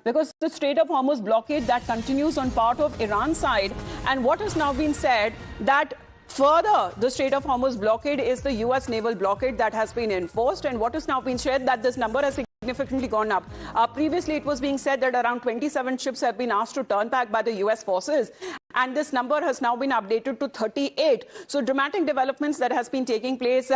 because the Strait of Hormuz blockade that continues on part of Iran's side. And what has now been said that further, the Strait of Hormuz blockade is the U.S. naval blockade that has been enforced. And what has now been shared that this number has significantly gone up. Previously, it was being said that around 27 ships have been asked to turn back by the U.S. forces. And this number has now been updated to 38. So dramatic developments that has been taking place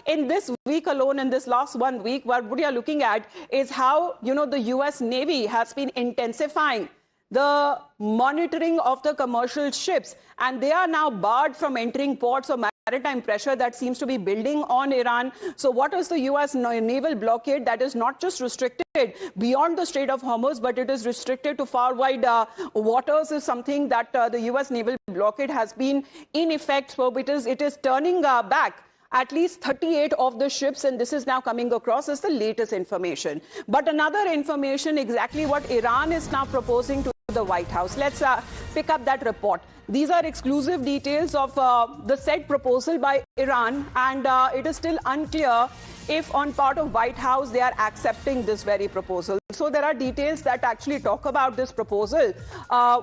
in this week alone, in this last 1 week. What we are looking at is how, the U.S. Navy has been intensifying the monitoring of the commercial ships, and they are now barred from entering ports. So maritime pressure that seems to be building on Iran. So what is the U.S. naval blockade that is not just restricted beyond the Strait of Hormuz, but it is restricted to far wide waters, is something that the U.S. naval blockade has been in effect. So it is turning back at least 38 of the ships, and this is now coming across as the latest information. But another information, exactly what Iran is now proposing to the White House. Let's pick up that report. These are exclusive details of the said proposal by Iran, and it is still unclear if on part of White House they are accepting this very proposal. So there are details that actually talk about this proposal.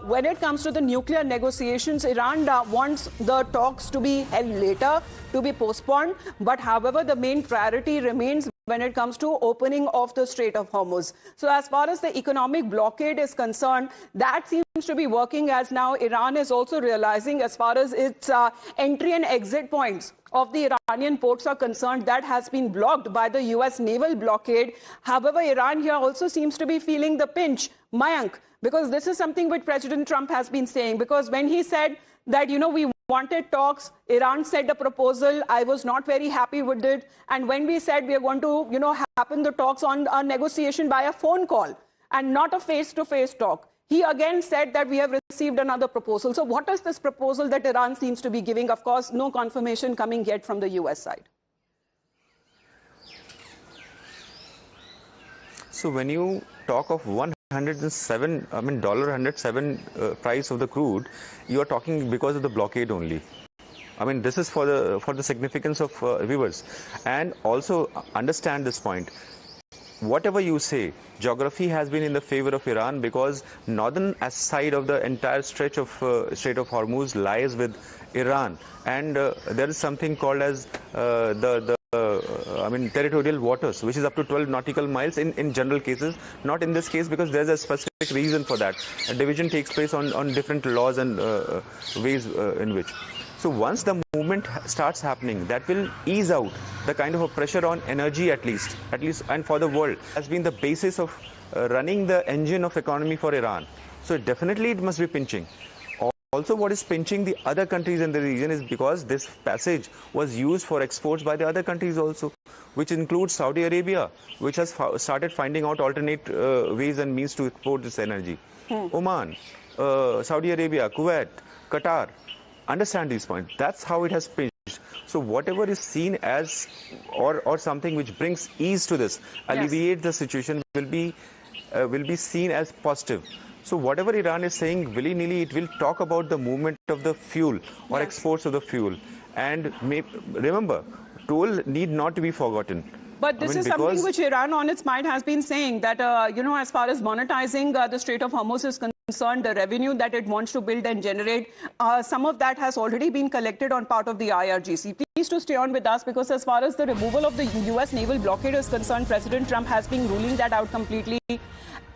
When it comes to the nuclear negotiations, Iran wants the talks to be held later, to be postponed. But however, the main priority remains when it comes to opening of the Strait of Hormuz. So as far as the economic blockade is concerned, that seems to be working, as now Iran is also realizing as far as its entry and exit points of the Iranian ports are concerned, that has been blocked by the U.S. naval blockade. However, Iran here also seems to be feeling the pinch, Mayank, because this is something which President Trump has been saying, because when he said that, we wanted talks, Iran said a proposal, I was not very happy with it. And when we said we are going to, happen the talks on a negotiation by a phone call and not a face-to-face talk, he again said that we have received another proposal. So what is this proposal that Iran seems to be giving? Of course, no confirmation coming yet from the U.S. side. So when you talk of $107 price of the crude, you are talking because of the blockade only. This is for the significance of viewers, and also understand this point. Whatever you say, geography has been in the favor of Iran, because northern side of the entire stretch of Strait of Hormuz lies with Iran, and there is something called as territorial waters, which is up to 12 nautical miles in general cases. Not in this case, because there's a specific reason for that. A division takes place on different laws and ways in which. So once the movement starts happening, that will ease out the kind of a pressure on energy, at least, and for the world, has been the basis of running the engine of economy for Iran. So definitely it must be pinching. Also, what is pinching the other countries in the region is because this passage was used for exports by the other countries also, which includes Saudi Arabia, which has started finding out alternate ways and means to export this energy. Oman, Saudi Arabia, Kuwait, Qatar. Understand these points. That's how it has pinched. So whatever is seen as or something which brings ease to this, alleviate the situation, will be seen as positive. So whatever Iran is saying, willy-nilly, it will talk about the movement of the fuel or exports of the fuel. And remember, toll need not to be forgotten. But this is something which Iran on its mind has been saying, that, as far as monetizing the Strait of Hormuz is concerned, the revenue that it wants to build and generate, some of that has already been collected on part of the IRGC. Please to stay on with us, because as far as the removal of the U.S. naval blockade is concerned, President Trump has been ruling that out completely.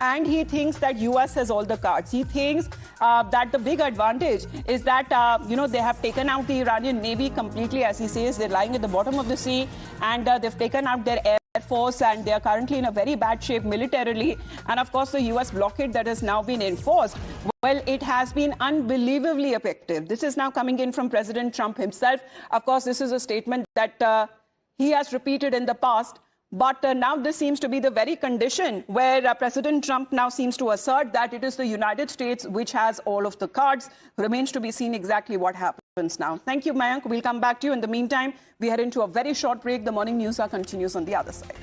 And he thinks that U.S. has all the cards. He thinks that the big advantage is that, they have taken out the Iranian Navy completely, as he says. They're lying at the bottom of the sea, and they've taken out their air force, and they are currently in a very bad shape militarily. And of course, the U.S. blockade that has now been enforced, well, it has been unbelievably effective. This is now coming in from President Trump himself. Of course, this is a statement that he has repeated in the past. But now this seems to be the very condition where President Trump now seems to assert that it is the United States which has all of the cards. Remains to be seen exactly what happens now. Thank you, Mayank. We'll come back to you. In the meantime, we head into a very short break. The morning news continues on the other side.